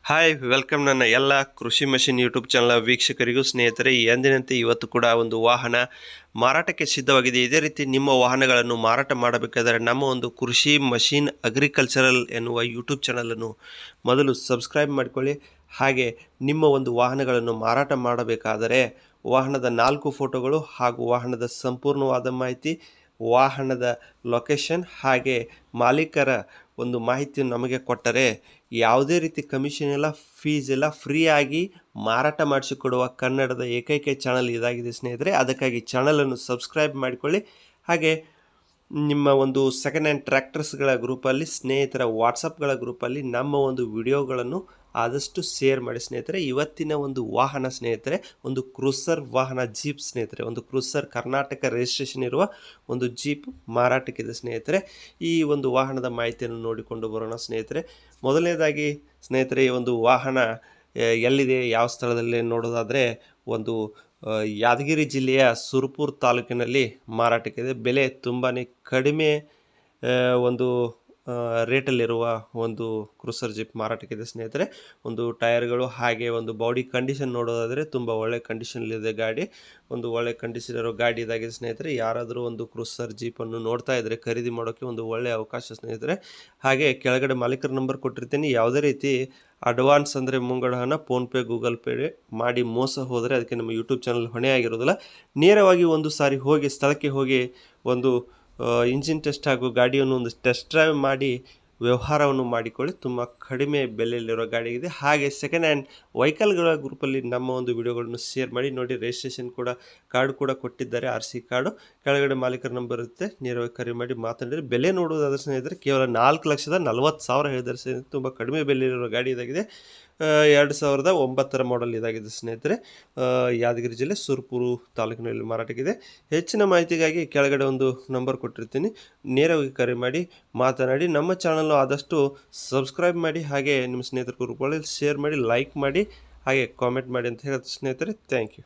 Hi welcome ನನ್ನ ಎಲ್ಲ ಕೃಷಿ ಮಷಿನ್ ಯೂಟ್ಯೂಬ್ ಚಾನಲ್ ವೀಕ್ಷಕರಿಗೂ ಸ್ನೇಹಿತರೆ ಎಂದಿನಂತೆ ಇವತ್ತು ಕೂಡ ಒಂದು ವಾಹನ ಮಾರಾಟಕ್ಕೆ ಸಿದ್ಧವಾಗಿದೆ. ಇದೇ ರೀತಿ ನಿಮ್ಮ ವಾಹನಗಳನ್ನು ಮಾರಾಟ ಮಾಡಬೇಕಾದರೆ ನಮ್ಮ ಒಂದು ಕೃಷಿ ಮಷಿನ್ ಅಗ್ರಿಕಲ್ಚರಲ್ ಎನ್ನುವ ಯೂಟ್ಯೂಬ್ ಚಾನಲನ್ನು ಮೊದಲು ಸಬ್ಸ್ಕ್ರೈಬ್ ಮಾಡಿಕೊಳ್ಳಿ. ಹಾಗೆ ನಿಮ್ಮ ಒಂದು ವಾಹನಗಳನ್ನು ಮಾರಾಟ ಮಾಡಬೇಕಾದರೆ ವಾಹನದ 4 ಫೋಟೋಗಳು ಹಾಗೂ ವಾಹನದ ಸಂಪೂರ್ಣವಾದ ಮಾಹಿತಿ, ವಾಹನದ ಲೊಕೇಶನ್ ಹಾಗೆ ಮಾಲೀಕರ ಒಂದು ಮಾಹಿತಿಯನ್ನು ನಮಗೆ ಕೊಟ್ಟರೆ ಯಾವುದೇ ರೀತಿ ಕಮಿಷನ್ ಇಲ್ಲ, ಫೀಸ್ ಇಲ್ಲ, ಫ್ರೀಯಾಗಿ ಮಾರಾಟ ಮಾಡಿಸಿಕೊಡುವ ಕನ್ನಡದ ಏಕೈಕ ಚಾನಲ್ ಇದಾಗಿದೆ ಸ್ನೇಹಿತರೆ. ಅದಕ್ಕಾಗಿ ಚಾನಲನ್ನು ಸಬ್ಸ್ಕ್ರೈಬ್ ಮಾಡಿಕೊಳ್ಳಿ. ಹಾಗೆ ನಿಮ್ಮ ಒಂದು ಸೆಕೆಂಡ್ ಹ್ಯಾಂಡ್ ಟ್ರ್ಯಾಕ್ಟರ್ಸ್ಗಳ ಗ್ರೂಪಲ್ಲಿ, ಸ್ನೇಹಿತರ ವಾಟ್ಸಪ್ಗಳ ಗ್ರೂಪಲ್ಲಿ ನಮ್ಮ ಒಂದು ವಿಡಿಯೋಗಳನ್ನು ಆದಷ್ಟು ಶೇರ್ ಮಾಡಿ ಸ್ನೇಹಿತರೆ. ಇವತ್ತಿನ ಒಂದು ವಾಹನ ಸ್ನೇಹಿತರೆ ಒಂದು ಕ್ರೂಸರ್ ವಾಹನ, ಜೀಪ್ ಸ್ನೇಹಿತರೆ. ಒಂದು ಕ್ರೂಸರ್ ಕರ್ನಾಟಕ ರಿಜಿಸ್ಟ್ರೇಷನ್ ಇರುವ ಒಂದು ಜೀಪ್ ಮಾರಾಟಕ್ಕಿದೆ ಸ್ನೇಹಿತರೆ. ಈ ಒಂದು ವಾಹನದ ಮಾಹಿತಿಯನ್ನು ನೋಡಿಕೊಂಡು ಬರೋಣ ಸ್ನೇಹಿತರೆ. ಮೊದಲನೇದಾಗಿ ಸ್ನೇಹಿತರೆ, ಈ ಒಂದು ವಾಹನ ಎಲ್ಲಿದೆ, ಯಾವ ಸ್ಥಳದಲ್ಲಿ ನೋಡೋದಾದರೆ ಒಂದು ಯಾದಗಿರಿ ಜಿಲ್ಲೆಯ ಸುರಪುರ ತಾಲೂಕಿನಲ್ಲಿ ಮಾರಾಟಕ್ಕಿದೆ. ಬೆಲೆ ತುಂಬಾ ಕಡಿಮೆ ಒಂದು ರೇಟಲ್ಲಿರುವ ಒಂದು ಕ್ರೂಸರ್ ಜೀಪ್ ಮಾರಾಟಕ್ಕಿದೆ ಸ್ನೇಹಿತರೆ. ಒಂದು ಟೈರ್ಗಳು ಹಾಗೆ ಒಂದು ಬಾಡಿ ಕಂಡೀಷನ್ ನೋಡೋದಾದರೆ ತುಂಬ ಒಳ್ಳೆ ಕಂಡೀಷನಲ್ಲಿದೆ ಗಾಡಿ. ಒಂದು ಒಳ್ಳೆ ಕಂಡೀಷನ್ ಇರೋ ಗಾಡಿ ಇದಾಗಿದೆ ಸ್ನೇಹಿತರೆ. ಯಾರಾದರೂ ಒಂದು ಕ್ರೂಸರ್ ಜೀಪನ್ನು ನೋಡ್ತಾ ಇದ್ದರೆ ಖರೀದಿ ಮಾಡೋಕ್ಕೆ ಒಂದು ಒಳ್ಳೆಯ ಅವಕಾಶ ಸ್ನೇಹಿತರೆ. ಹಾಗೆ ಕೆಳಗಡೆ ಮಾಲೀಕರ ನಂಬರ್ ಕೊಟ್ಟಿರ್ತೀನಿ. ಯಾವುದೇ ರೀತಿ ಅಡ್ವಾನ್ಸ್ ಅಂದರೆ ಮುಂಗಡ ಹಣ ಫೋನ್ಪೇ, ಗೂಗಲ್ ಪೇ ಮಾಡಿ ಮೋಸ ಹೋದರೆ ಅದಕ್ಕೆ ನಮ್ಮ ಯೂಟ್ಯೂಬ್ ಚಾನಲ್ ಹೊಣೆ ಆಗಿರೋದಿಲ್ಲ. ನೇರವಾಗಿ ಒಂದು ಸಾರಿ ಹೋಗಿ ಸ್ಥಳಕ್ಕೆ ಹೋಗಿ ಒಂದು ಇಂಜಿನ್ ಟೆಸ್ಟ್ ಹಾಗೂ ಗಾಡಿಯನ್ನು ಒಂದು ಟೆಸ್ಟ್ ಡ್ರೈವ್ ಮಾಡಿ ವ್ಯವಹಾರವನ್ನು ಮಾಡಿಕೊಳ್ಳಿ. ತುಂಬ ಕಡಿಮೆ ಬೆಲೆಯಲ್ಲಿರೋ ಗಾಡಿ ಇದೆ. ಹಾಗೆ ಸೆಕೆಂಡ್ ಹ್ಯಾಂಡ್ ವೆಹಿಕಲ್ಗಳ ಗ್ರೂಪಲ್ಲಿ ನಮ್ಮ ಒಂದು ವಿಡಿಯೋಗಳನ್ನು ಶೇರ್ ಮಾಡಿ. ನೋಡಿ, ರಿಜಿಸ್ಟ್ರೇಷನ್ ಕಾರ್ಡ್ ಕೂಡ ಕೊಟ್ಟಿದ್ದಾರೆ, RC ಕಾರ್ಡು. ಕೆಳಗಡೆ ಮಾಲೀಕರ ನಂಬರ್ ಇರುತ್ತೆ, ನೇರವಾಗಿ ಕರೆ ಮಾಡಿ ಮಾತನಾಡಿದರೆ. ಬೆಲೆ ನೋಡುವುದಾದ್ರೆ ಸ್ನೇಹಿತರೆ ಕೇವಲ 4,40,000 ಹೇಳಿದ್ದಾರೆ ಸ್ನೇಹಿತರೆ. ತುಂಬ ಕಡಿಮೆ ಬೆಲೆಯಿರೋ ಗಾಡಿ ಇದಾಗಿದೆ. 2009 ಮಾಡೆಲ್ ಇದಾಗಿದೆ ಸ್ನೇಹಿತರೆ. ಯಾದಗಿರಿ ಜಿಲ್ಲೆ ಸುರಪುರ ತಾಲೂಕಿನಲ್ಲಿ ಮಾರಾಟಕ್ಕಿದೆ. ಹೆಚ್ಚಿನ ಮಾಹಿತಿಗಾಗಿ ಕೆಳಗಡೆ ಒಂದು ನಂಬರ್ ಕೊಟ್ಟಿರ್ತೀನಿ, ನೇರವಾಗಿ ಕರೆ ಮಾಡಿ ಮಾತನಾಡಿ. ನಮ್ಮ ಚಾನಲ್ನ ಆದಷ್ಟು ಸಬ್ಸ್ಕ್ರೈಬ್ ಮಾಡಿ, ಹಾಗೆ ನಿಮ್ಮ ಸ್ನೇಹಿತರ ಗ್ರೂಪ್ಗಳಲ್ಲಿ ಶೇರ್ ಮಾಡಿ, ಲೈಕ್ ಮಾಡಿ, ಹಾಗೆ ಕಾಮೆಂಟ್ ಮಾಡಿ ಅಂತ ಹೇಳ್ತೀನಿ ಸ್ನೇಹಿತರೆ. Thank you.